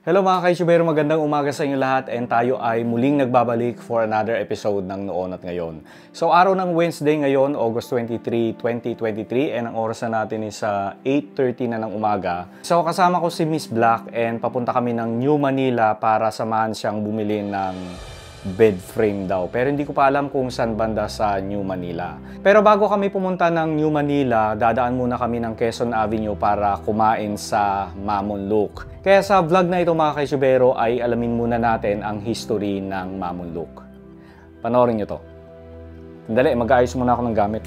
Hello mga kaisubero, magandang umaga sa inyo lahat and tayo ay muling nagbabalik for another episode ng Noon at Ngayon. So araw ng Wednesday ngayon, August 23, 2023 and ang oras na natin is 8:30 na ng umaga. So kasama ko si Miss Black and papunta kami ng New Manila para samahan siyang bumili ng bed frame daw. Pero hindi ko pa alam kung saan banda sa New Manila. Pero bago kami pumunta ng New Manila, dadaan muna kami ng Quezon Avenue para kumain sa Mamon Luke. Kaya sa vlog na ito mga kaisubero ay alamin muna natin ang history ng Mamon Luke. Panoorin nyo to. Dali, mag-aayos muna ako ng gamit.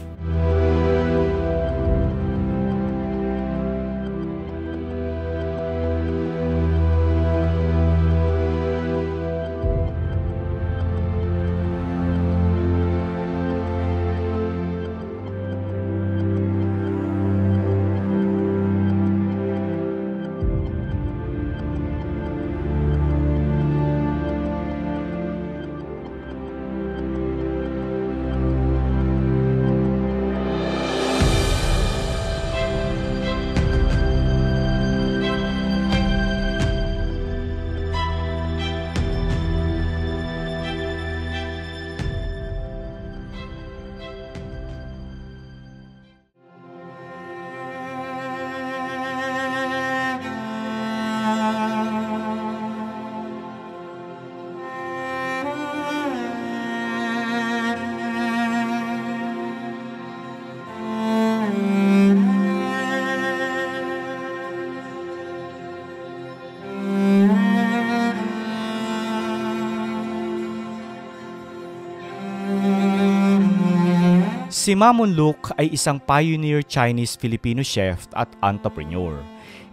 Si Mamon Luke ay isang pioneer Chinese-Filipino chef at entrepreneur.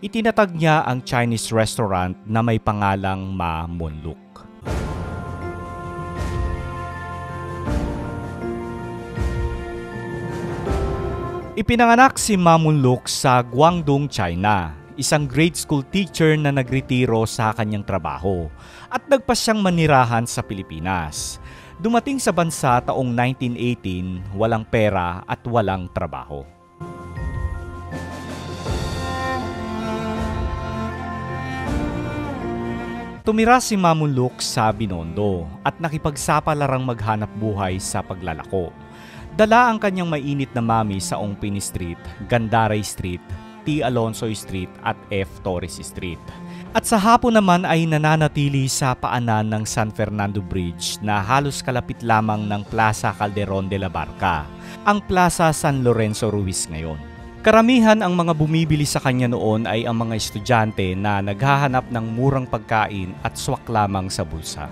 Itinatag niya ang Chinese restaurant na may pangalang Mamon Luke. Ipinanganak si Mamon Luke sa Guangdong, China. Isang grade school teacher na nagretiro sa kanyang trabaho at nagpasyang manirahan sa Pilipinas. Dumating sa bansa taong 1918, walang pera at walang trabaho. Tumira si Mamon Luke sa Binondo at nakipagsapalarang maghanap buhay sa paglalako. Dala ang kanyang mainit na mami sa Ongpini Street, Gandaray Street, T. Alonso Street at F. Torres Street. At sa hapon naman ay nananatili sa paanan ng San Fernando Bridge na halos kalapit lamang ng Plaza Calderon de la Barca, ang Plaza San Lorenzo Ruiz ngayon. Karamihan ang mga bumibili sa kanya noon ay ang mga estudyante na naghahanap ng murang pagkain at swak lamang sa bulsa.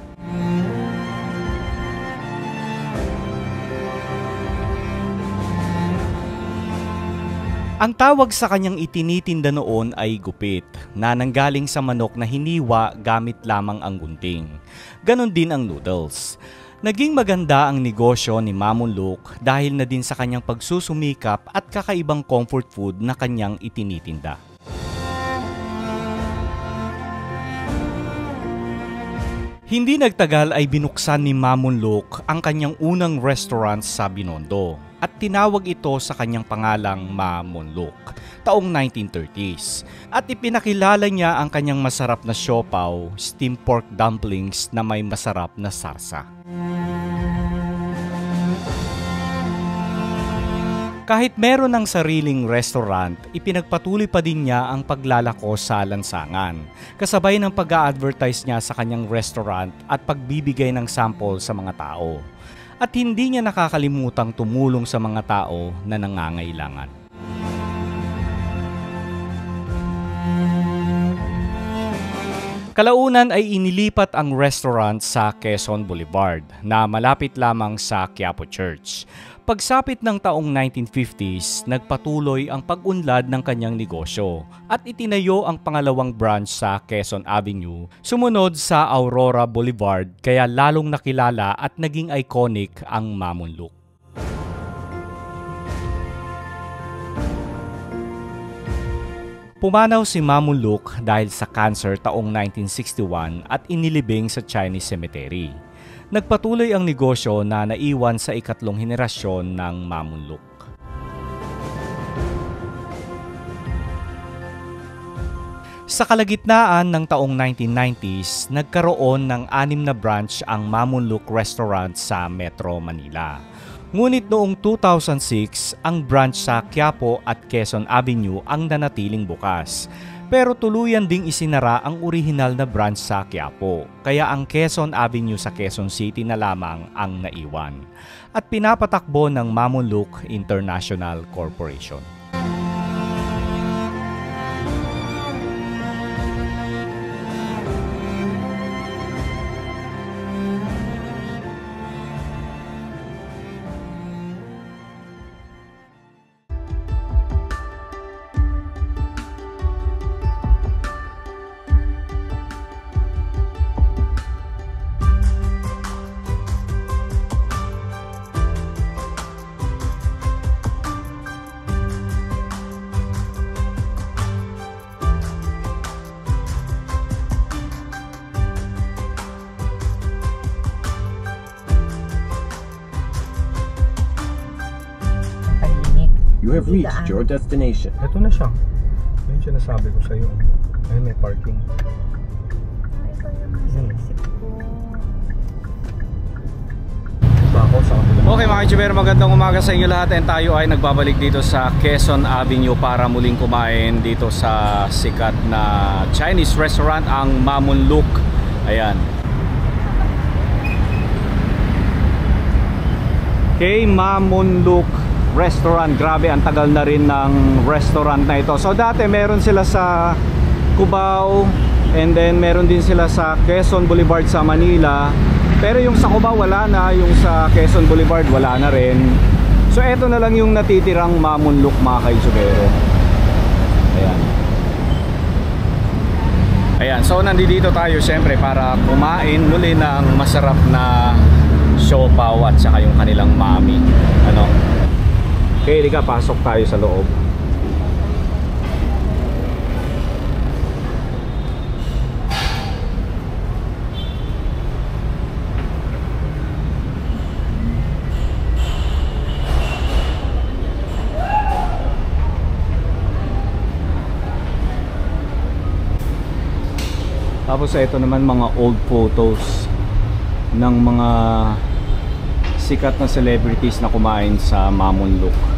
Ang tawag sa kanyang itinitinda noon ay gupit, na nanggaling sa manok na hiniwa gamit lamang ang gunting. Ganon din ang noodles. Naging maganda ang negosyo ni Mamon Luke dahil na din sa kanyang pagsusumikap at kakaibang comfort food na kanyang itinitinda. Hindi nagtagal ay binuksan ni Mamon Luke ang kanyang unang restaurant sa Binondo at tinawag ito sa kanyang pangalang Mamon Luke taong 1930s. At ipinakilala niya ang kanyang masarap na siopaw, steamed pork dumplings na may masarap na sarsa. Kahit meron ng sariling restaurant, ipinagpatuloy pa din niya ang paglalako sa lansangan, kasabay ng pag-a-advertise niya sa kanyang restaurant at pagbibigay ng sample sa mga tao. At hindi niya nakakalimutang tumulong sa mga tao na nangangailangan. Kalaunan ay inilipat ang restaurant sa Quezon Boulevard na malapit lamang sa Quiapo Church. Pagsapit ng taong 1950s, nagpatuloy ang pag-unlad ng kanyang negosyo at itinayo ang pangalawang branch sa Quezon Avenue, sumunod sa Aurora Boulevard kaya lalong nakilala at naging iconic ang Mamon Luke. Pumanaw si Mamon Luke dahil sa cancer taong 1961 at inilibing sa Chinese Cemetery. Nagpatuloy ang negosyo na naiwan sa ikatlong henerasyon ng Mamon Luke. Sa kalagitnaan ng taong 1990s, nagkaroon ng 6 na branch ang Mamunluk Restaurant sa Metro Manila. Ngunit noong 2006, ang branch sa Quiapo at Quezon Avenue ang nanatiling bukas. Pero tuluyan ding isinara ang orihinal na branch sa Quiapo, kaya ang Quezon Avenue sa Quezon City na lamang ang naiwan. At pinapatakbo ng Mamunluk International Corporation. You have reached your destination. Ito na siya. Yun yung sinasabi ko sa iyo. Ayun, may parking. Okay mga ka-Chibero, magandang umaga sa inyo lahat and tayo ay nagbabalik dito sa Quezon Avenue para muling kumain dito sa sikat na Chinese restaurant, ang Mamunluk. Ayan. Okay, Mamunluk Restaurant. Grabe, ang tagal na rin ng restaurant na ito. So dati meron sila sa Cubao and then meron din sila sa Quezon Boulevard sa Manila. Pero yung sa Cubao wala na, yung sa Quezon Boulevard wala na rin. So eto na lang yung natitirang Mamunluk mga ka-Chibero. Ayan. Ayan, so nandito tayo syempre para kumain muli ng masarap na siopaw at saka yung kanilang mami. Ano? Okay, liga, pasok tayo sa loob. Tapos ito naman mga old photos ng mga sikat na celebrities na kumain sa Mamunluk.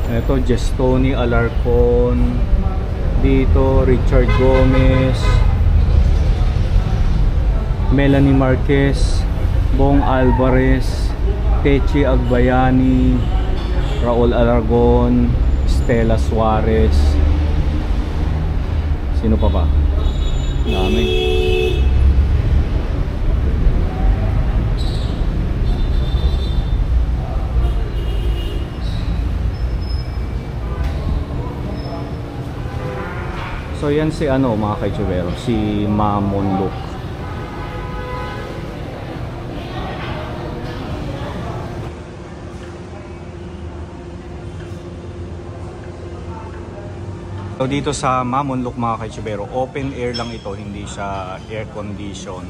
Ito, Tony Alarcon. Dito, Richard Gomez, Melanie Marquez, Bong Alvarez, Techi Agbayani, Raul Aragon, Stella Suarez. Sino pa ba? Dami. So yan si ano mga ka-Chibero, si Mamunluk. So dito sa Mamunluk mga ka-Chibero, open air lang ito, hindi siya air condition.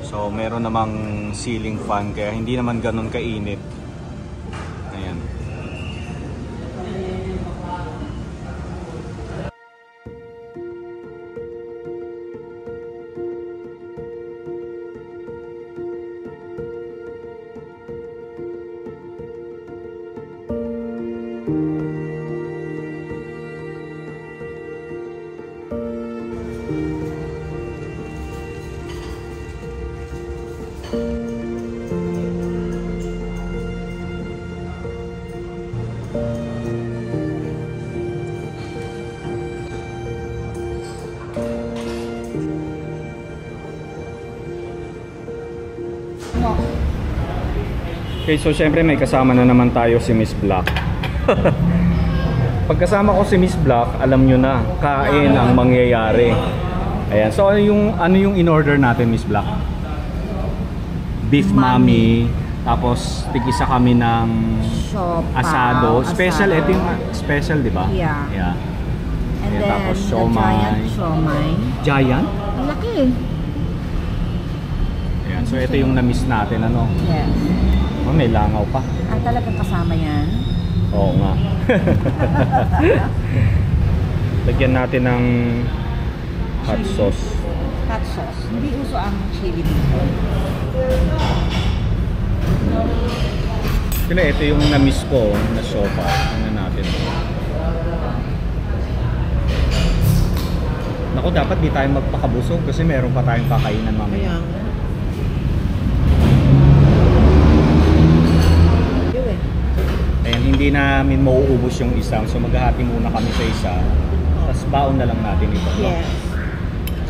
So meron namang ceiling fan kaya hindi naman ganun kainit. Ayan. Okay, so syempre may kasama na naman tayo si Miss Black. Pagkasama ko si Miss Black, alam nyo na, kain ang mangyayari. Ayan, so ano yung in-order natin, Miss Black? Beef mami, tapos tig-isa kami ng asado. Special, ito yung special, di ba? Yeah. Yeah. And ayan, then tapos the siomai. giant siomai. Giant? Ang laki. Ayan, so ito yung na-miss natin, ano? Yes. Oh, may langaw pa. Talagang kasama yan? Oo nga. Lagyan natin ng hot sauce. Hot sauce. Hindi uso ang chili dito. Kaya ito yung na-miss ko na sopa. Tingnan natin. Naku, dapat di tayo magpakabusog kasi meron pa tayong kakainan mamaya. Ayan, hindi namin mauubos yung isang. So maghahati muna kami sa isa. Tapos baon na lang natin ito. No? Yes.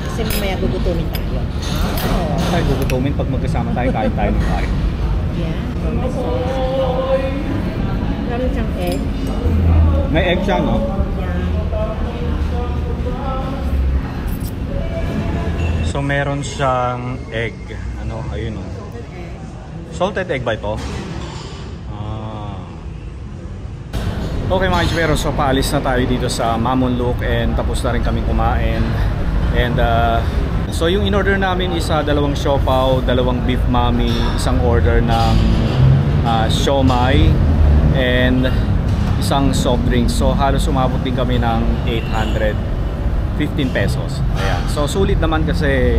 Kasi mamaya gugutumin tayo. Tayo gugutumin pag magkasama tayo, kain tayo ng kain. Yeah. Meron siyang egg. May egg siya, no? Yeah. So meron siyang egg. Ano, ayun o. Salted egg ba ito? Ah. Okay mga Ichibero, so paalis na tayo dito sa Mamunluk and tapos na rin kami kumain. And so yung in-order namin is dalawang siopaw, dalawang beef mami, isang order ng siomai and isang soft drinks. So halos umabot din kami ng 815 pesos. Ayan. So sulit naman kasi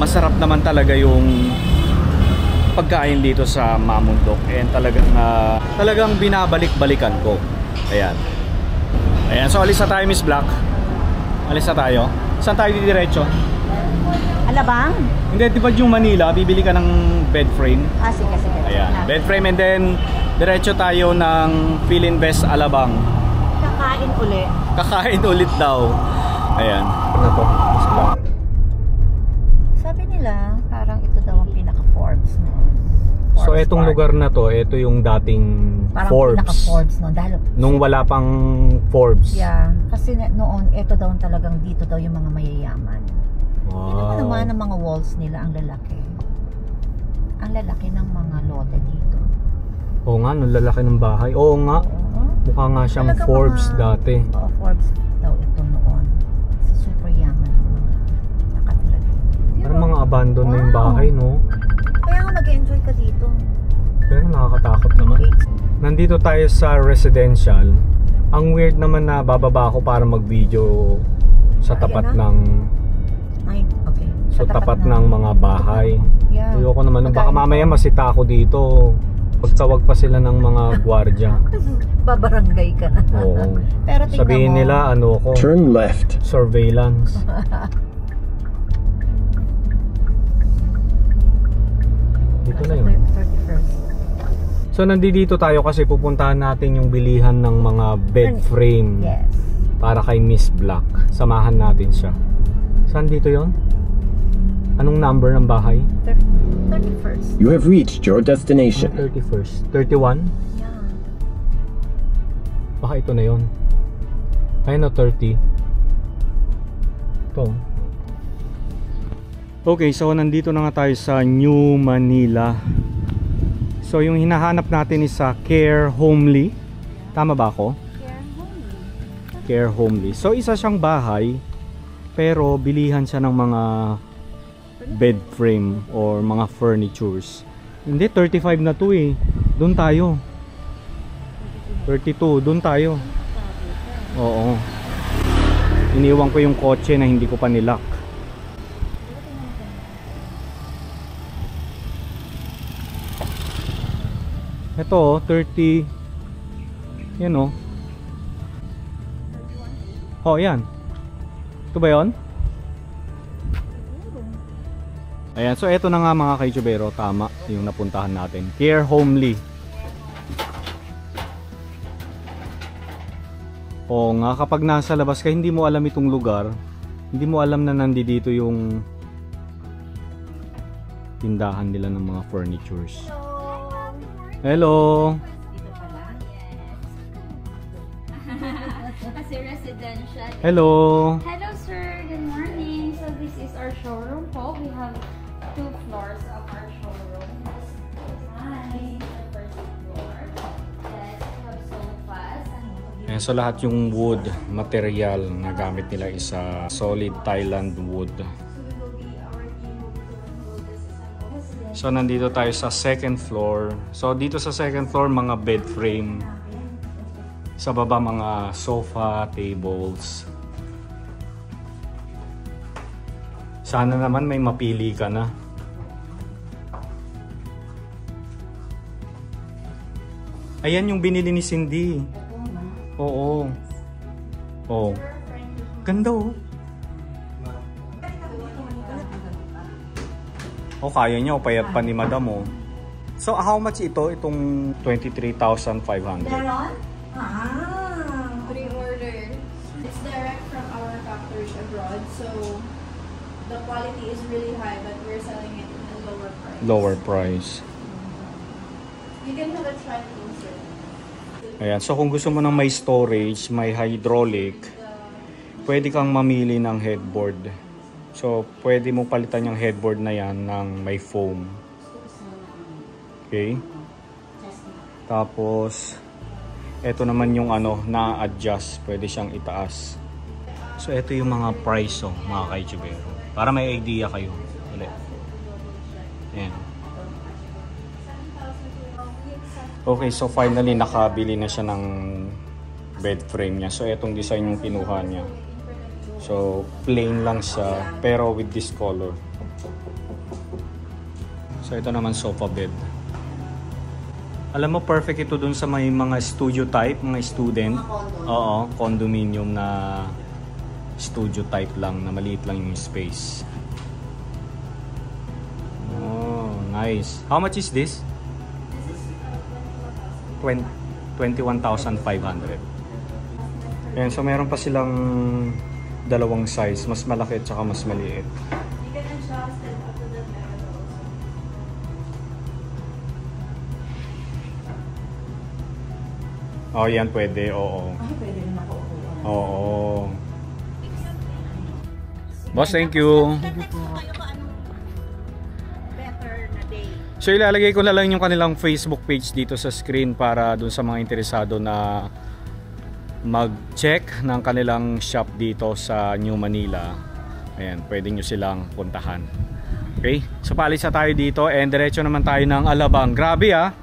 masarap naman talaga yung pagkain dito sa Mamunluk and talagang binabalik-balikan ko. Ayan. Ayan. So alis na tayo, Miss Black. Alis na tayo. Saan tayo didiretso? Alabang? Hindi, di ba yung Manila, bibili ka ng bed frame? Ah, sige. Ayan, bed frame and then diretso tayo ng Philinvest Alabang. Kakain uli. Kakain ulit daw. Ayan. Ano to? Sabi nila, parang ito daw ang pinaka-Forbes noon. So etong lugar na to, ito yung dating parang Forbes. pinaka-Forbes noon. Dahil, Nung wala pang Forbes. yeah, kasi noon, ito daw talagang dito daw yung mga mayayaman. Tingnan mo naman ang mga walls nila, ang lalaki. Ang lalaki ng mga lote dito. Oo nga, nung lalaki ng bahay. Oo nga. Oo. Mukha nga siyang Talagang Forbes dati. Oo, Forbes daw ito noon. Sa super yaman ng mga nakatira dito. Parang mga abandon na yung bahay, no? Kaya nga mag-enjoy ka dito. Pero nakakatakot naman. Nandito tayo sa residential. Ang weird naman na bababa ako para mag-video sa tapat ng Ay, okay. sa tapat ng mga bahay. Yeah. Ayoko naman. Baka mamaya masita ako dito. Pagtawag pa sila ng mga gwardiya. Babarangay ka na. Oo. Pero tingnan Sabihin mo, nila ano ko, Turn left. surveillance. Dito na yun. 31st. So nandito tayo kasi pupuntahan natin yung bilihan ng mga bed frame Yes. para kay Miss Black. Samahan natin siya. Saan dito yon? Anong number ng bahay? 31st. You have reached your destination. 31st. 31? Yeah. Baka ito na yon. Ayun na 30. Ito. Okay, so nandito na nga tayo sa New Manila. So yung hinahanap natin is sa Care Homely. Tama ba ako? Care Homely. So isa siyang bahay pero bilihan siya ng mga bed frame or mga furnitures. Hindi, 35 na to eh. Doon tayo. 32, doon tayo. Oo. Iniwan ko yung kotse na hindi ko pa nilock. Ito, 30. Yan o. Oh, yan. Ito ba yun? Ayan, so ito na nga mga ka-Ichibero, tama yung napuntahan natin. Care Homely. Oo nga, kapag nasa labas ka, hindi mo alam itong lugar. Hindi mo alam na nandito yung tindahan nila ng mga furnitures. Hello! Dito pala? Kasi residential. Hello! Hello sir, good morning. So this is our showroom po. We have 2 floors of our showroom. Hi, the first floor. Yes, we have sofas. Ayan, so lahat yung wood material na gamit nila is solid Thailand wood. So nandito tayo sa second floor. So dito sa second floor mga bed frame. Sa baba mga sofa, tables. Sana naman may mapili ka na. Ayan yung binili ni Cindy. Oo. Oh. Ganda oh. Oh, kaya niya. O, payat pa ni Madam oh. So, how much ito? Itong 23,500. Meron? Pre-order. It's direct from our factory abroad, so the quality is really high, but we're selling it in a lower price. Lower price. You can have a try closer. Ayan. So, kung gusto mo ng may storage, may hydraulic, pwede kang mamili ng headboard. So, pwede mo palitan yung headboard na yan ng may foam. Okay? Tapos, ito naman yung ano, na-adjust. Pwede siyang itaas. So, ito yung mga price, oh, mga ka-YouTubero. Para may idea kayo. Ulit. Ayan. Okay, so finally, nakabili na siya ng bed frame niya. So, itong design yung kinuha niya. So, plain lang siya, pero with this color. So, ito naman sofa bed. Alam mo, perfect ito dun sa may mga studio type, mga student. Oo, condominium na studio type lang, na maliit lang yung space. Oh, nice. How much is this? 21,500. Ayan, so meron pa silang dalawang size, mas malaki at saka mas maliit. You can adjust it up to the level also. Oh, yan pwede, oo. Pwede rin ako. Oo. Boss, thank you. Better na day. So ilalagay ko na lang yung kanilang Facebook page dito sa screen para dun sa mga interesado na mag-check ng kanilang shop dito sa New Manila. Ayan, pwede nyo silang puntahan. Okay, so paalis na tayo dito and diretso naman tayo ng Alabang. Grabe ah,